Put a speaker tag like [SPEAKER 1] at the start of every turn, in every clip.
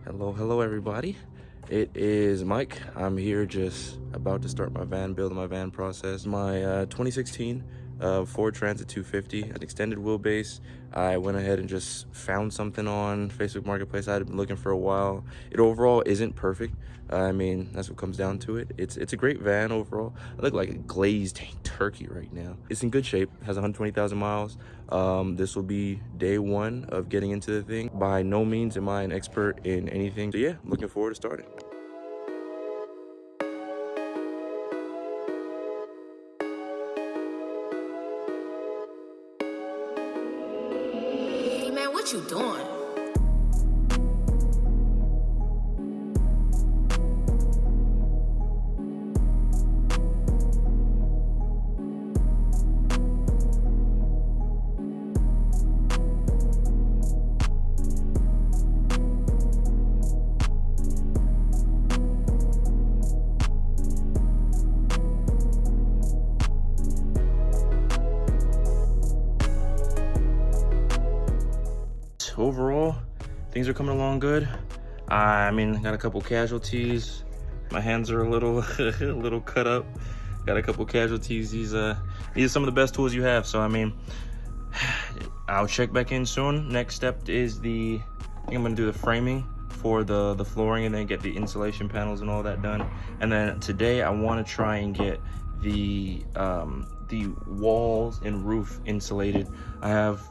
[SPEAKER 1] Hello everybody. It is Mike. I'm here just about to start my van, building my van process. My 2016 Ford Transit 250, an extended wheelbase. I went ahead and just found something on Facebook Marketplace. I had been looking for a while. It overall isn't perfect. I mean, that's what comes down to it. It's a great van overall. I look like a glazed turkey right now. It's in good shape. It has 120,000 miles. This will be day one of getting into the thing. By no means am I an expert in anything. So yeah, looking forward to starting.
[SPEAKER 2] Hey man, what you doing?
[SPEAKER 1] Overall, things are coming along good. I mean, got a couple casualties. My hands are a little a little cut up. Got a couple casualties. These are some of the best tools you have. So I mean, I'll check back in soon. Next step is I think I'm gonna do the framing for the flooring and then get the insulation panels and all that done. And then today I want to try and get the walls and roof insulated. I have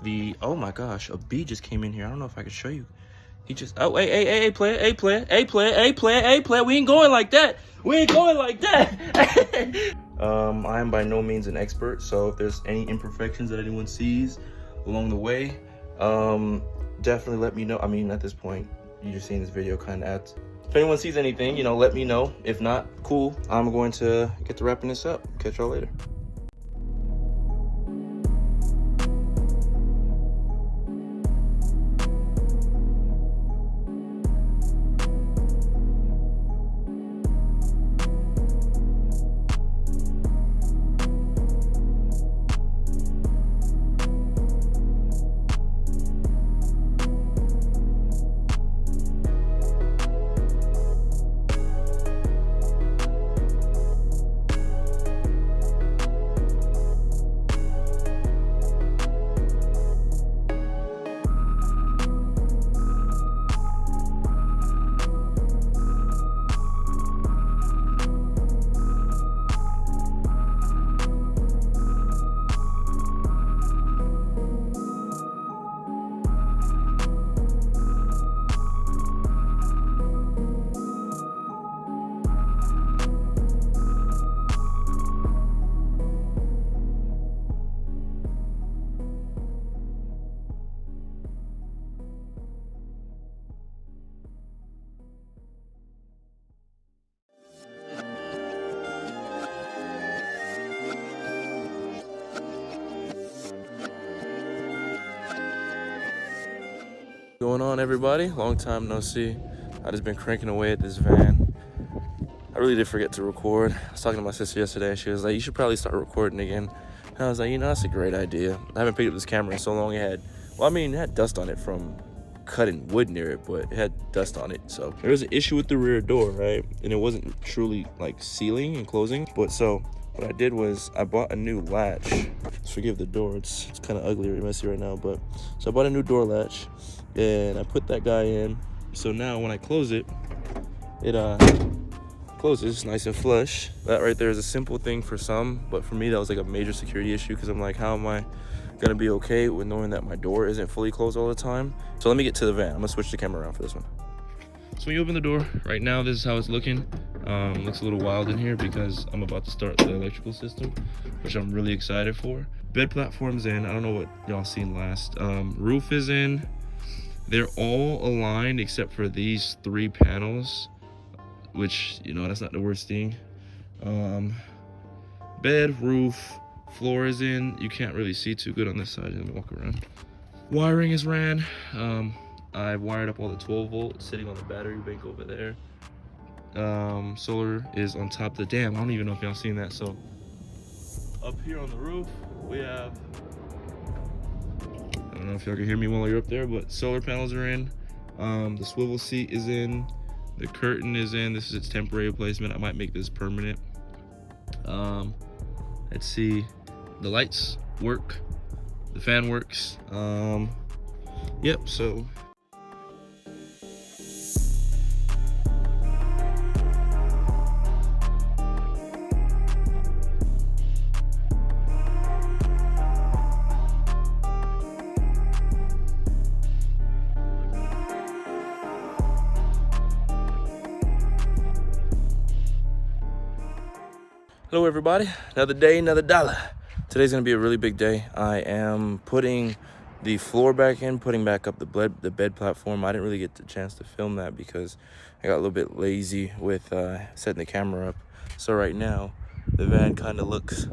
[SPEAKER 1] oh my gosh, a bee just came in here. I don't know if I can show you. He just, oh, hey, player, we ain't going like that. I am by no means an expert, so if there's any imperfections that anyone sees along the way, definitely let me know. I mean, at this point, you're just seeing this video kind of at. If anyone sees anything, let me know. If not, cool. I'm going to get to wrapping this up. Catch y'all later. Going on, everybody? Long time no see. I just been cranking away at this van. I really did forget to record. I was talking to my sister yesterday and she was like, you should probably start recording again. And I was like, that's a great idea. I haven't picked up this camera in so long. It had dust on it from cutting wood near it, but it had dust on it. So there was an issue with the rear door, right? And it wasn't truly like sealing and closing. But so what I did was I bought a new latch. Forgive the door, it's kind of ugly or messy right now, but so I bought a new door latch and I put that guy in. So now when I close it, it closes nice and flush. That right there is a simple thing for some, but for me that was like a major security issue because I'm like, how am I gonna be okay with knowing that my door isn't fully closed all the time? So let me get to the van. I'm gonna switch the camera around for this one. So when you open the door, right now this is how it's looking. Looks a little wild in here because I'm about to start the electrical system, which I'm really excited for. Bed platform's in. I don't know what y'all seen last. Roof is in. They're all aligned except for these 3 panels, which, that's not the worst thing. Bed, roof, floor is in. You can't really see too good on this side. Let me walk around. Wiring is ran. I've wired up all the 12 volt sitting on the battery bank over there. Solar is on top of the dam. I don't even know if y'all seen that. So up here on the roof, we have, I don't know if y'all can hear me while you're up there, but solar panels are in. The swivel seat is in, the curtain is in. This is its temporary replacement. I might make this permanent. Let's see, the lights work, the fan works. Yep, so hello everybody, another day, another dollar. Today's gonna be a really big day. I am putting the floor back in, putting back up the bed platform. I didn't really get the chance to film that because I got a little bit lazy with setting the camera up. So right now, the van kind of looks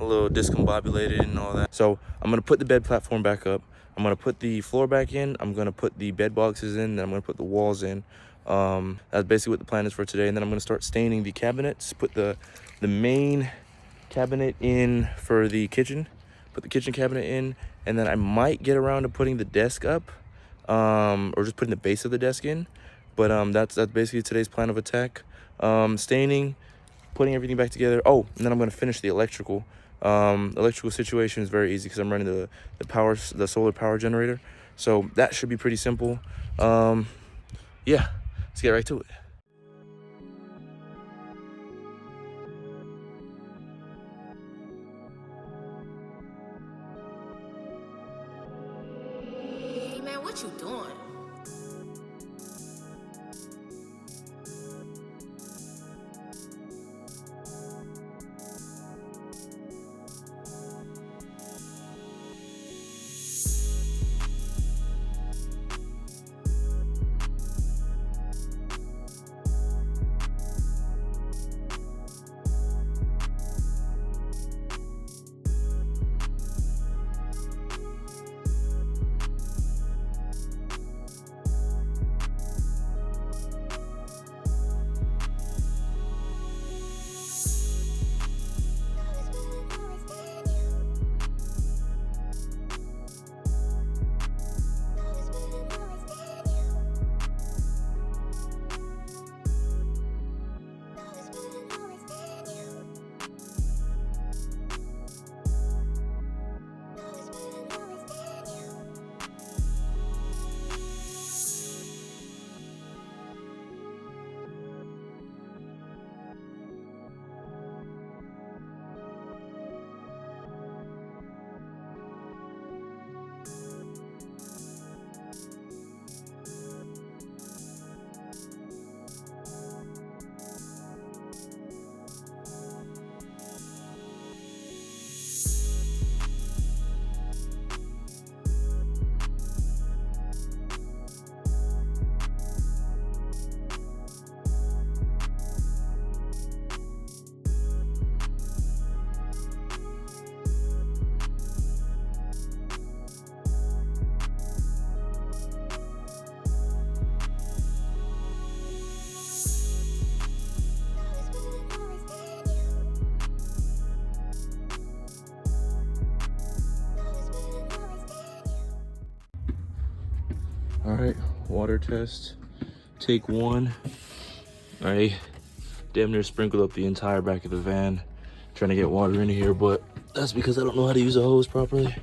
[SPEAKER 1] a little discombobulated and all that. So I'm gonna put the bed platform back up. I'm gonna put the floor back in. I'm gonna put the bed boxes in, then I'm gonna put the walls in. That's basically what the plan is for today. And then I'm gonna start staining the cabinets, put the main cabinet in for the kitchen, put the kitchen cabinet in, and then I might get around to putting the desk up, or just putting the base of the desk in. But that's basically today's plan of attack. Staining, putting everything back together. Oh, and then I'm gonna finish the electrical. Electrical situation is very easy because I'm running the solar power generator, so that should be pretty simple. Yeah, let's get right to it.
[SPEAKER 2] Hey man, what you doing?
[SPEAKER 1] All right, water test, take one. I damn near sprinkled up the entire back of the van trying to get water in here, but that's because I don't know how to use a hose properly.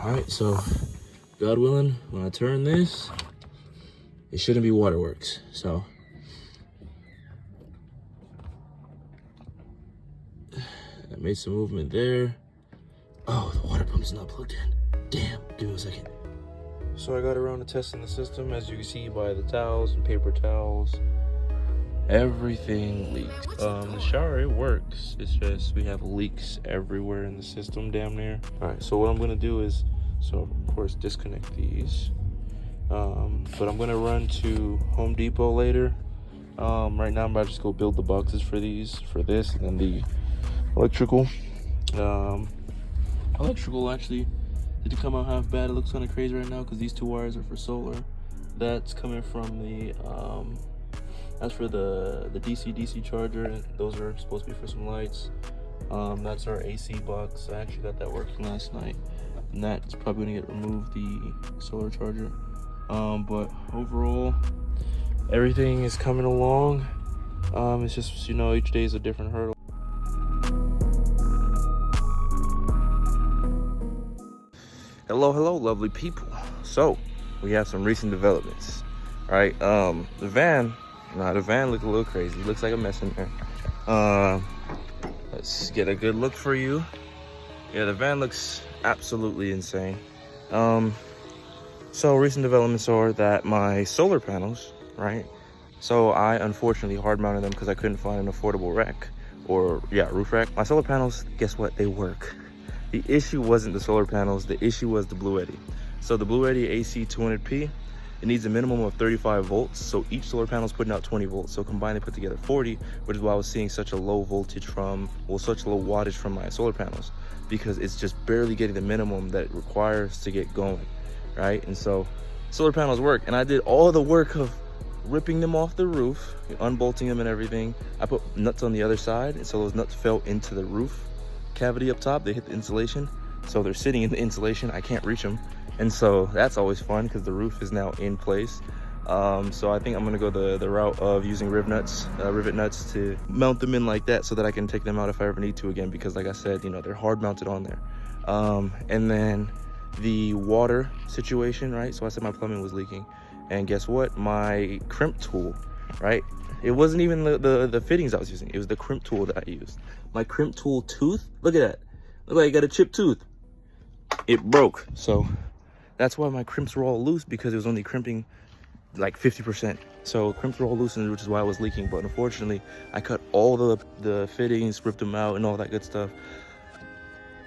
[SPEAKER 1] All right, so God willing, when I turn this, it shouldn't be waterworks. So I made some movement there. Oh, the water pump's not plugged in. Damn, give me a second. So I got around to testing the system. As you can see by the towels and paper towels, everything leaks. The shower, it works. It's just we have leaks everywhere in the system, damn near. All right, so what I'm gonna do is, so of course disconnect these. But I'm gonna run to Home Depot later. Right now I'm about to just go build the boxes for this, and then the electrical. Electrical actually didn't come out half bad. It looks kind of crazy right now because these two wires are for solar. That's coming from the that's for the DC charger, and those are supposed to be for some lights. That's our AC box. I actually got that working last night, and that's probably gonna get removed, the solar charger. But overall, everything is coming along. It's just, you know, each day is a different hurdle. Hello, lovely people. So we have some recent developments. All right, the van looked a little crazy. It looks like a mess in there. Let's get a good look for you. Yeah, the van looks absolutely insane. So recent developments are that my solar panels, right? So I unfortunately hard mounted them because I couldn't find an affordable rack, or yeah, roof rack. My solar panels, guess what? They work. The issue wasn't the solar panels, the issue was the Blue Eddy. So the Blue Eddy AC 200P, it needs a minimum of 35 volts. So each solar panel is putting out 20 volts. So combined, they put together 40, which is why I was seeing such a low voltage from, well, such low wattage from my solar panels, because it's just barely getting the minimum that it requires to get going, right? And so solar panels work. And I did all the work of ripping them off the roof, unbolting them and everything. I put nuts on the other side, and so those nuts fell into the roof cavity up top. They hit the insulation, so they're sitting in the insulation. I can't reach them, and so that's always fun because the roof is now in place. So I think I'm gonna go the route of using rivet nuts to mount them in like that, so that I can take them out if I ever need to again, because like I said, you know, they're hard mounted on there. And then the water situation, right? So I said my plumbing was leaking, and guess what? My crimp tool, right? It wasn't even the fittings I was using. It was the crimp tool that I used. My crimp tool tooth, look at that. Look like I got a chipped tooth. It broke. So that's why my crimps were all loose, because it was only crimping like 50%. So crimps were all loosened, which is why I was leaking. But unfortunately, I cut all the fittings, ripped them out and all that good stuff.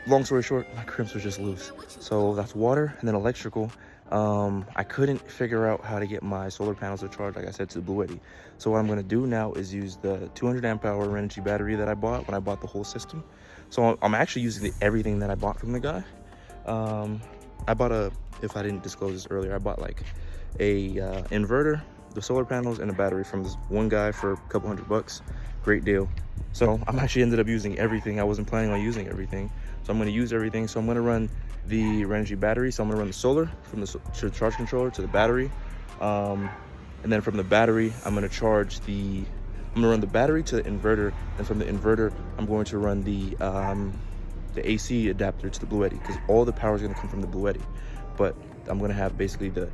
[SPEAKER 1] Long story short, my crimps were just loose. So that's water. And then electrical. I couldn't figure out how to get my solar panels to charge, like I said, to the Blue Eddy. So what I'm going to do now is use the 200 amp hour energy battery that I bought when I bought the whole system. So I'm actually using everything that I bought from the guy. I bought if I didn't disclose this earlier, I bought like a inverter, the solar panels, and a battery from this one guy for a couple $100. Great deal. So I'm actually ended up using everything. I wasn't planning on using everything, so I'm going to use everything. So I'm going to run the energy battery. So I'm going to run the solar from the charge controller to the battery, and then from the battery I'm going to run the battery to the inverter, and from the inverter I'm going to run the AC adapter to the Blue Eddy, because all the power is going to come from the Blue Eddy. But I'm going to have basically the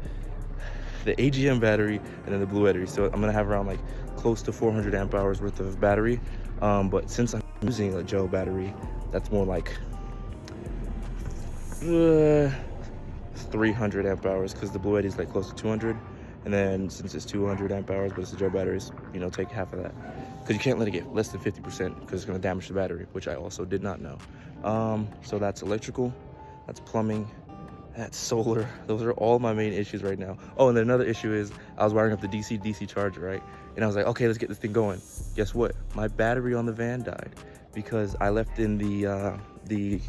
[SPEAKER 1] AGM battery and then the Blue Eddy. So I'm going to have around like close to 400 amp hours worth of battery. But since I'm using a gel battery, that's more like 300 amp hours, because the Blue Eddy is like close to 200. And then since it's 200 amp hours, but it's a gel battery, you know, take half of that, because you can't let it get less than 50%, because it's going to damage the battery, which I also did not know. So that's electrical, that's plumbing, that's solar. Those are all my main issues right now. Oh, and then another issue is I was wiring up the DC charger, right? And I was like, okay, let's get this thing going. Guess what? My battery on the van died, because I left in the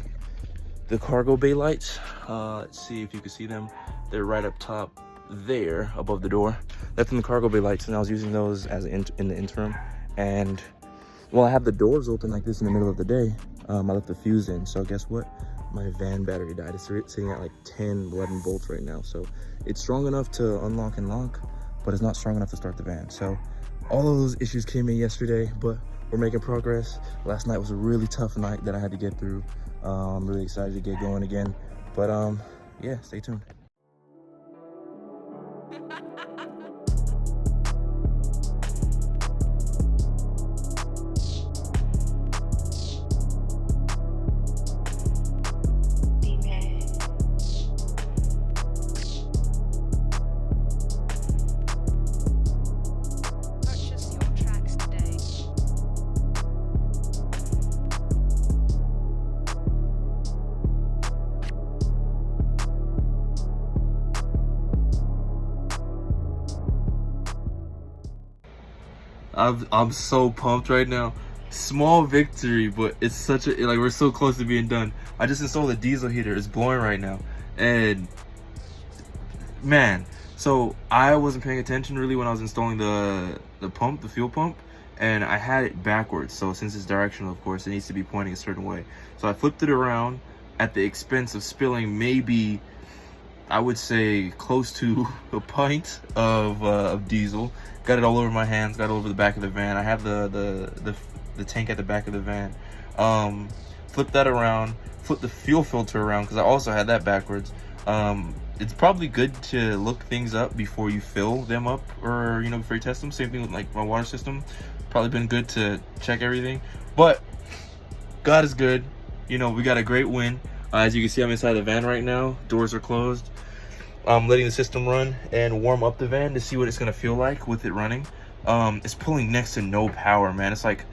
[SPEAKER 1] cargo bay lights. Let's see if you can see them. They're right up top there above the door. Left in the cargo bay lights, and I was using those as in the interim. And well, I have the doors open like this in the middle of the day. I left the fuse in, so guess what? My van battery died. It's sitting at like 10, 11 volts right now. So it's strong enough to unlock and lock, but it's not strong enough to start the van. So all of those issues came in yesterday, but we're making progress. Last night was a really tough night that I had to get through. I'm really excited to get going again. But yeah, stay tuned. I'm so pumped right now. Small victory, but it's such a, like, we're so close to being done. I just installed a diesel heater. It's blowing right now, and man, so I wasn't paying attention really when I was installing the fuel pump, and I had it backwards. So since it's directional, of course, it needs to be pointing a certain way. So I flipped it around at the expense of spilling maybe, I would say close to a pint of diesel. Got it all over my hands, got it over the back of the van. I have the tank at the back of the van. Flip that around, flip the fuel filter around because I also had that backwards. It's probably good to look things up before you fill them up, or before you test them. Same thing with like my water system. Probably been good to check everything, but God is good. We got a great win. As you can see, I'm inside the van right now. Doors are closed. I'm letting the system run and warm up the van to see what it's gonna feel like with it running. It's pulling next to no power, man. It's like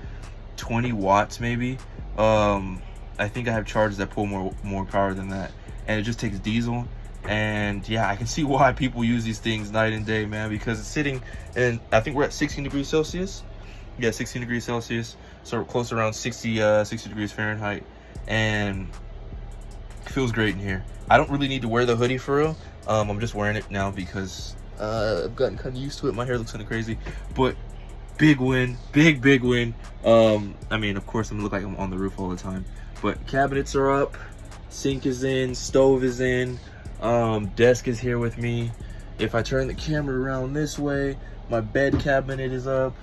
[SPEAKER 1] 20 watts maybe. I think I have chargers that pull more power than that, and it just takes diesel. And yeah, I can see why people use these things night and day, man, because it's sitting, and I think we're at 16 degrees Celsius. Yeah, 16 degrees Celsius, so close around 60 degrees Fahrenheit, and it feels great in here. I don't really need to wear the hoodie for real. I'm just wearing it now because I've gotten kind of used to it. My hair looks kind of crazy, but big win, big win. I mean, of course, I'm gonna look like I'm on the roof all the time, but cabinets are up, sink is in, stove is in, desk is here with me. If I turn the camera around this way, my bed cabinet is up.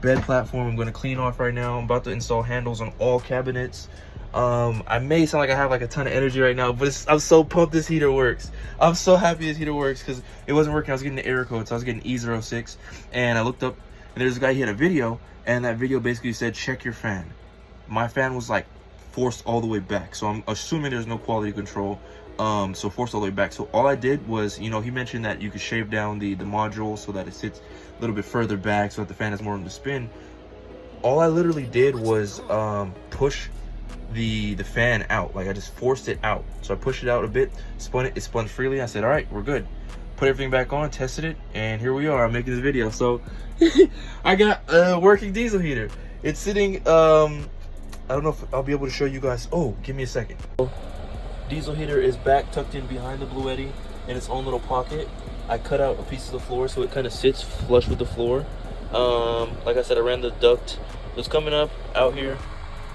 [SPEAKER 1] Bed platform I'm going to clean off right now. I'm about to install handles on all cabinets. I may sound like I have like a ton of energy right now, but I'm so pumped this heater works. I'm so happy this heater works because it wasn't working. I was getting the error code, so I was getting E06, and I looked up, and there's a guy, he had a video, and that video basically said check your fan. My fan was like forced all the way back, so I'm assuming there's no quality control. So forced all the way back. So all I did was, he mentioned that you could shave down the module so that it sits a little bit further back so that the fan has more room to spin. All I literally did was push the fan out. Like, I just forced it out. So I pushed it out a bit, spun it spun freely. I said, all right, we're good. Put everything back on, tested it, and here we are. I'm making this video. So I got a working diesel heater. It's sitting, I don't know if I'll be able to show you guys. Oh, give me a second. Diesel heater is back tucked in behind the Bluetti in its own little pocket. I cut out a piece of the floor so it kind of sits flush with the floor. Like I said, I ran the duct. It's coming up out here,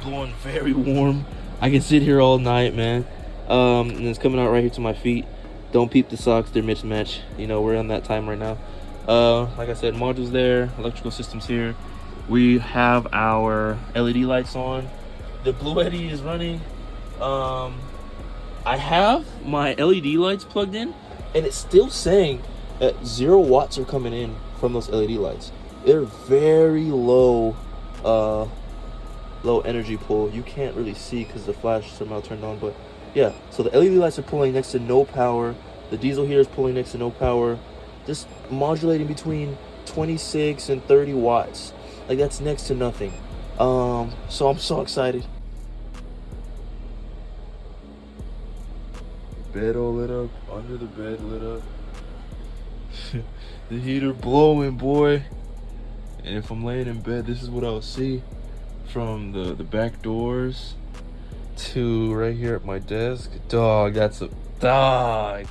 [SPEAKER 1] blowing very warm. I can sit here all night, man. And it's coming out right here to my feet. Don't peep the socks, they're mismatched. We're on that time right now. Like I said, modules there, electrical systems here. We have our LED lights on. The Bluetti is running. I have my LED lights plugged in, and it's still saying that 0 watts are coming in from those LED lights. They're very low energy pull. You can't really see because the flash somehow turned on, but yeah. So the LED lights are pulling next to no power. The diesel heater is pulling next to no power. Just modulating between 26 and 30 watts. Like, that's next to nothing. So I'm so excited. Bed all lit up, under the bed lit up. The heater blowing, boy. And if I'm laying in bed, this is what I'll see from the back doors to right here at my desk. Dog, that's a dog.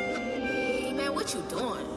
[SPEAKER 2] Hey, man, what you doing?